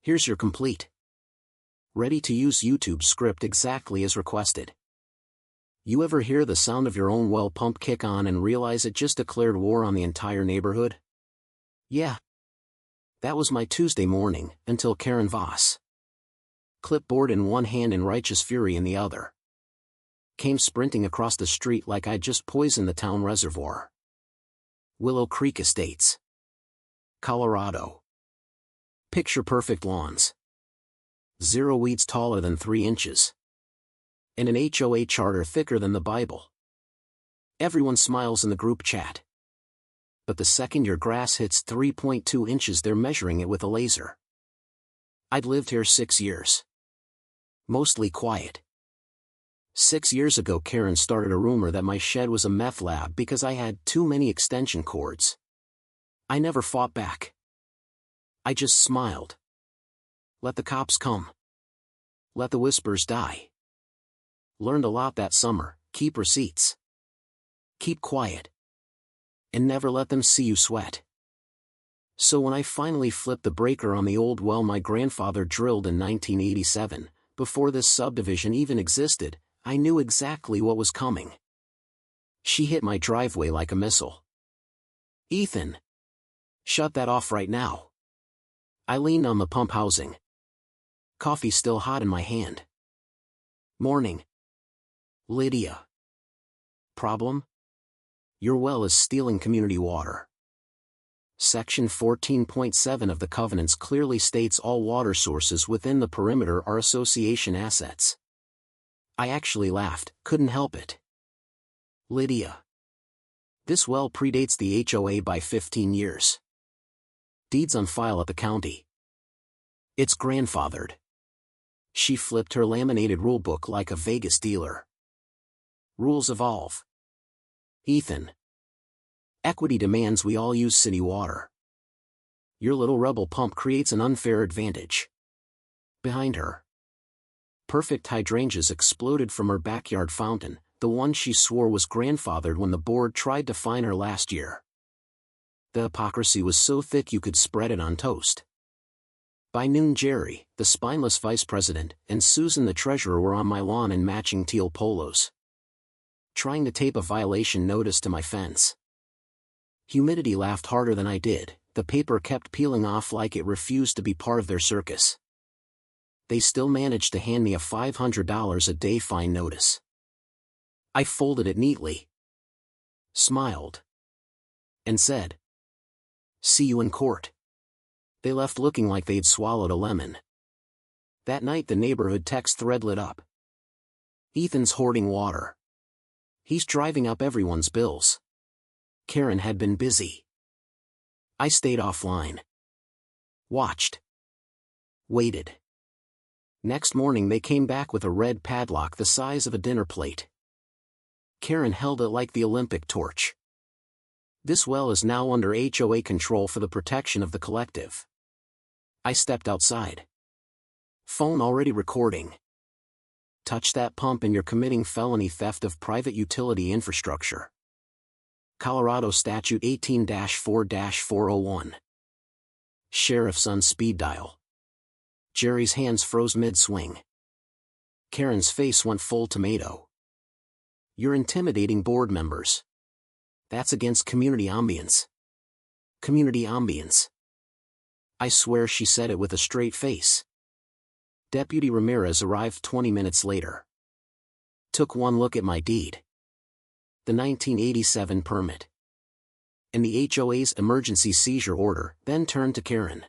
Here's your complete, ready-to-use YouTube script exactly as requested. You ever hear the sound of your own well pump kick on and realize it just declared war on the entire neighborhood? Yeah. That was my Tuesday morning, until Karen Voss, clipboard in one hand and righteous fury in the other, came sprinting across the street like I'd just poisoned the town reservoir. Willow Creek Estates, Colorado. Picture-perfect lawns. 0 weeds taller than 3 inches. And an HOA charter thicker than the Bible. Everyone smiles in the group chat. But the second your grass hits 3.2 inches, they're measuring it with a laser. I'd lived here 6 years. Mostly quiet. 6 years ago, Karen started a rumor that my shed was a meth lab because I had too many extension cords. I never fought back. I just smiled. Let the cops come. Let the whispers die. Learned a lot that summer: keep receipts. Keep quiet. And never let them see you sweat. So when I finally flipped the breaker on the old well my grandfather drilled in 1987, before this subdivision even existed, I knew exactly what was coming. She hit my driveway like a missile. Ethan! Shut that off right now. I leaned on the pump housing. Coffee still hot in my hand. Morning. Lydia. Problem? Your well is stealing community water. Section 14.7 of the covenants clearly states all water sources within the perimeter are association assets. I actually laughed, couldn't help it. Lydia. This well predates the HOA by 15 years. Deeds on file at the county. It's grandfathered. She flipped her laminated rulebook like a Vegas dealer. Rules evolve. Ethan. Equity demands we all use city water. Your little rebel pump creates an unfair advantage. Behind her. Perfect hydrangeas exploded from her backyard fountain, the one she swore was grandfathered when the board tried to fine her last year. The hypocrisy was so thick you could spread it on toast. By noon, Jerry, the spineless vice president, and Susan the treasurer were on my lawn in matching teal polos, trying to tape a violation notice to my fence. Humidity laughed harder than I did. The paper kept peeling off like it refused to be part of their circus. They still managed to hand me a $500 a day fine notice. I folded it neatly, smiled, and said, "See you in court." They left looking like they'd swallowed a lemon. That night the neighborhood text thread lit up. Ethan's hoarding water. He's driving up everyone's bills. Karen had been busy. I stayed offline. Watched. Waited. Next morning they came back with a red padlock the size of a dinner plate. Karen held it like the Olympic torch. This well is now under HOA control for the protection of the collective. I stepped outside. Phone already recording. Touch that pump and you're committing felony theft of private utility infrastructure. Colorado Statute 18-4-401. Sheriff's on speed dial. Jerry's hands froze mid-swing. Karen's face went full tomato. You're intimidating board members. That's against community ambience. Community ambience. I swear she said it with a straight face. Deputy Ramirez arrived 20 minutes later. Took one look at my deed. The 1987 permit. And the HOA's emergency seizure order, then turned to Karen.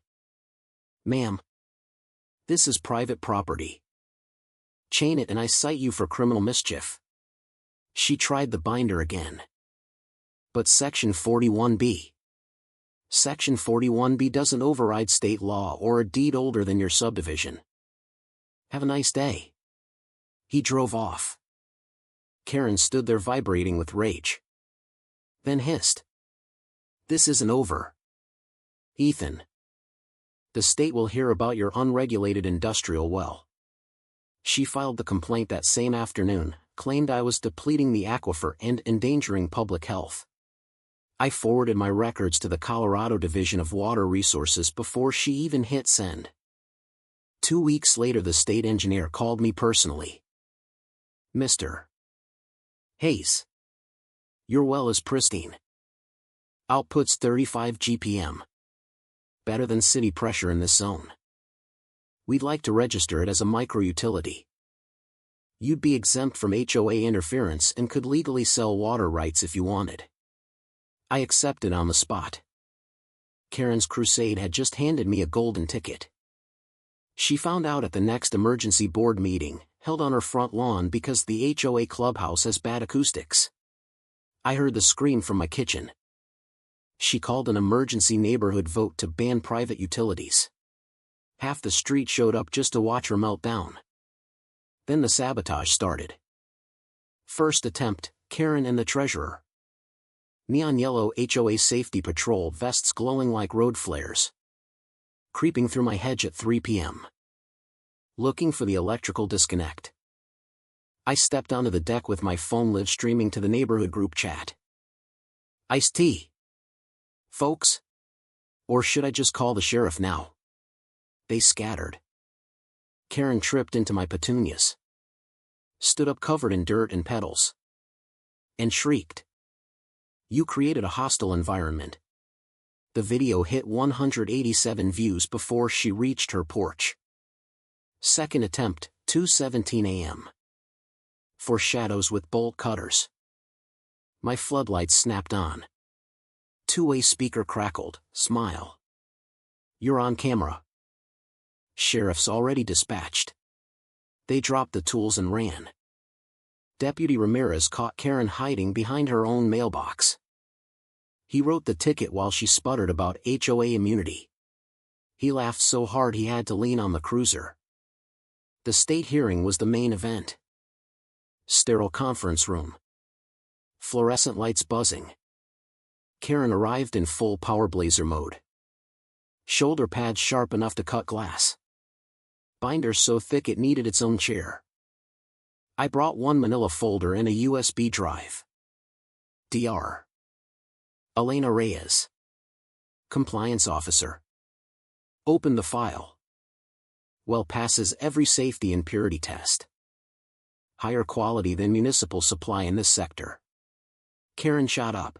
"Ma'am. This is private property. Chain it and I cite you for criminal mischief." She tried the binder again. But Section 41B. Section 41B doesn't override state law or a deed older than your subdivision. Have a nice day. He drove off. Karen stood there vibrating with rage. Then hissed. "This isn't over. Ethan. The state will hear about your unregulated industrial well." She filed the complaint that same afternoon, claimed I was depleting the aquifer and endangering public health. I forwarded my records to the Colorado Division of Water Resources before she even hit send. 2 weeks later the state engineer called me personally. Mr. Hayes. Your well is pristine. Outputs 35 GPM. Better than city pressure in this zone. We'd like to register it as a micro-utility. You'd be exempt from HOA interference and could legally sell water rights if you wanted. I accepted on the spot. Karen's crusade had just handed me a golden ticket. She found out at the next emergency board meeting, held on her front lawn because the HOA clubhouse has bad acoustics. I heard the scream from my kitchen. She called an emergency neighborhood vote to ban private utilities. Half the street showed up just to watch her melt down. Then the sabotage started. First attempt, Karen and the treasurer. Neon yellow HOA safety patrol vests glowing like road flares. Creeping through my hedge at 3 p.m. Looking for the electrical disconnect. I stepped onto the deck with my phone live streaming to the neighborhood group chat. Iced tea. Folks? Or should I just call the sheriff now? They scattered. Karen tripped into my petunias. Stood up covered in dirt and petals. And shrieked. You created a hostile environment. The video hit 187 views before she reached her porch. Second attempt, 2:17 a.m. For shadows with bolt cutters. My floodlights snapped on. Two-way speaker crackled, smile. You're on camera. Sheriff's already dispatched. They dropped the tools and ran. Deputy Ramirez caught Karen hiding behind her own mailbox. He wrote the ticket while she sputtered about HOA immunity. He laughed so hard he had to lean on the cruiser. The state hearing was the main event. Sterile conference room. Fluorescent lights buzzing. Karen arrived in full power blazer mode. Shoulder pads sharp enough to cut glass. Binder so thick it needed its own chair. I brought one manila folder and a USB drive. Dr. Elena Reyes. Compliance officer. Opened the file. Well, passes every safety and purity test. Higher quality than municipal supply in this sector. Karen shot up.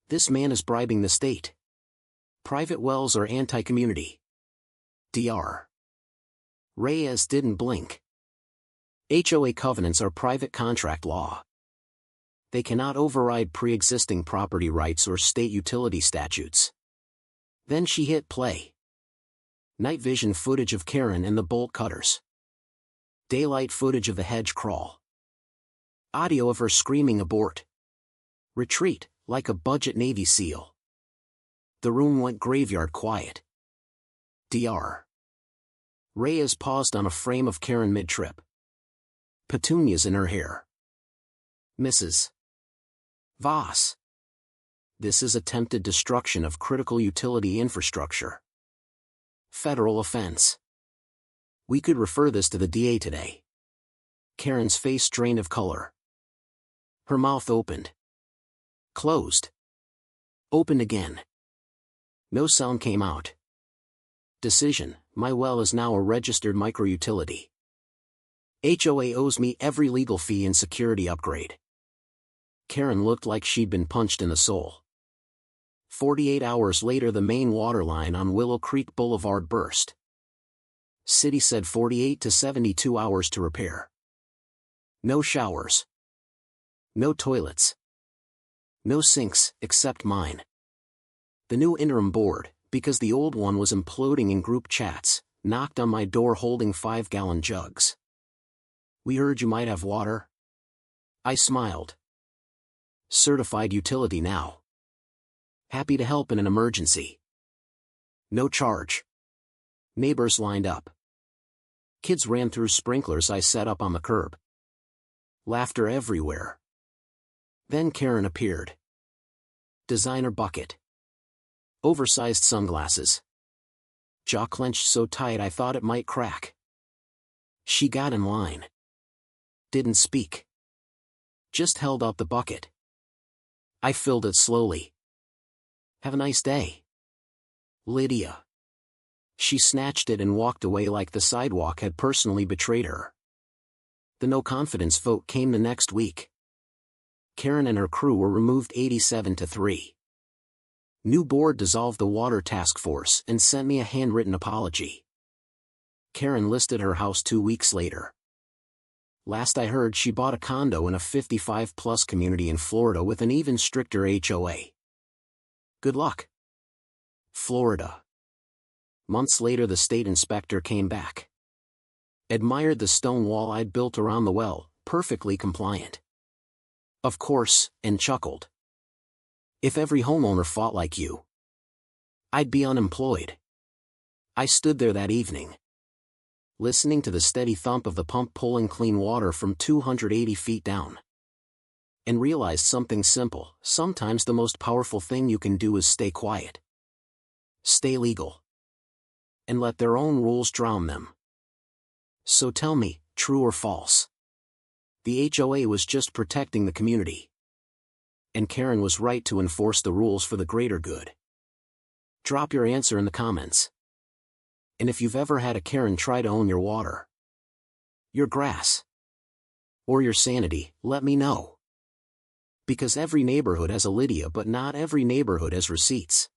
This man is bribing the state. Private wells are anti-community. Dr. Reyes didn't blink. HOA covenants are private contract law. They cannot override pre-existing property rights or state utility statutes. Then she hit play. Night vision footage of Karen and the bolt cutters. Daylight footage of the hedge crawl. Audio of her screaming abort. Retreat, like a budget Navy SEAL. The room went graveyard quiet. Dr. Reyes paused on a frame of Karen mid-trip. Petunias in her hair. Mrs. Voss. This is attempted destruction of critical utility infrastructure. Federal offense. We could refer this to the DA today. Karen's face drained of color. Her mouth opened. Closed. Opened again. No sound came out. Decision, my well is now a registered micro-utility. HOA owes me every legal fee and security upgrade. Karen looked like she'd been punched in the soul. 48 hours later the main water line on Willow Creek Boulevard burst. City said 48 to 72 hours to repair. No showers. No toilets. No sinks, except mine. The new interim board, because the old one was imploding in group chats, knocked on my door holding 5-gallon jugs. We heard you might have water. I smiled. Certified utility now. Happy to help in an emergency. No charge. Neighbors lined up. Kids ran through sprinklers I set up on the curb. Laughter everywhere. Then Karen appeared. Designer bucket. Oversized sunglasses. Jaw clenched so tight I thought it might crack. She got in line. Didn't speak. Just held out the bucket. I filled it slowly. Have a nice day. Lydia. She snatched it and walked away like the sidewalk had personally betrayed her. The no-confidence vote came the next week. Karen and her crew were removed 87-3. New board dissolved the water task force and sent me a handwritten apology. Karen listed her house 2 weeks later. Last I heard, she bought a condo in a 55-plus community in Florida with an even stricter HOA. Good luck. Florida. Months later, the state inspector came back. Admired the stone wall I'd built around the well, perfectly compliant. Of course, and chuckled. If every homeowner fought like you, I'd be unemployed. I stood there that evening, listening to the steady thump of the pump pulling clean water from 280 feet down, and realized something simple: sometimes the most powerful thing you can do is stay quiet. Stay legal. And let their own rules drown them. So tell me, true or false? The HOA was just protecting the community. And Karen was right to enforce the rules for the greater good. Drop your answer in the comments. And if you've ever had a Karen try to own your water, your grass, or your sanity, let me know. Because every neighborhood has a Lydia, but not every neighborhood has receipts.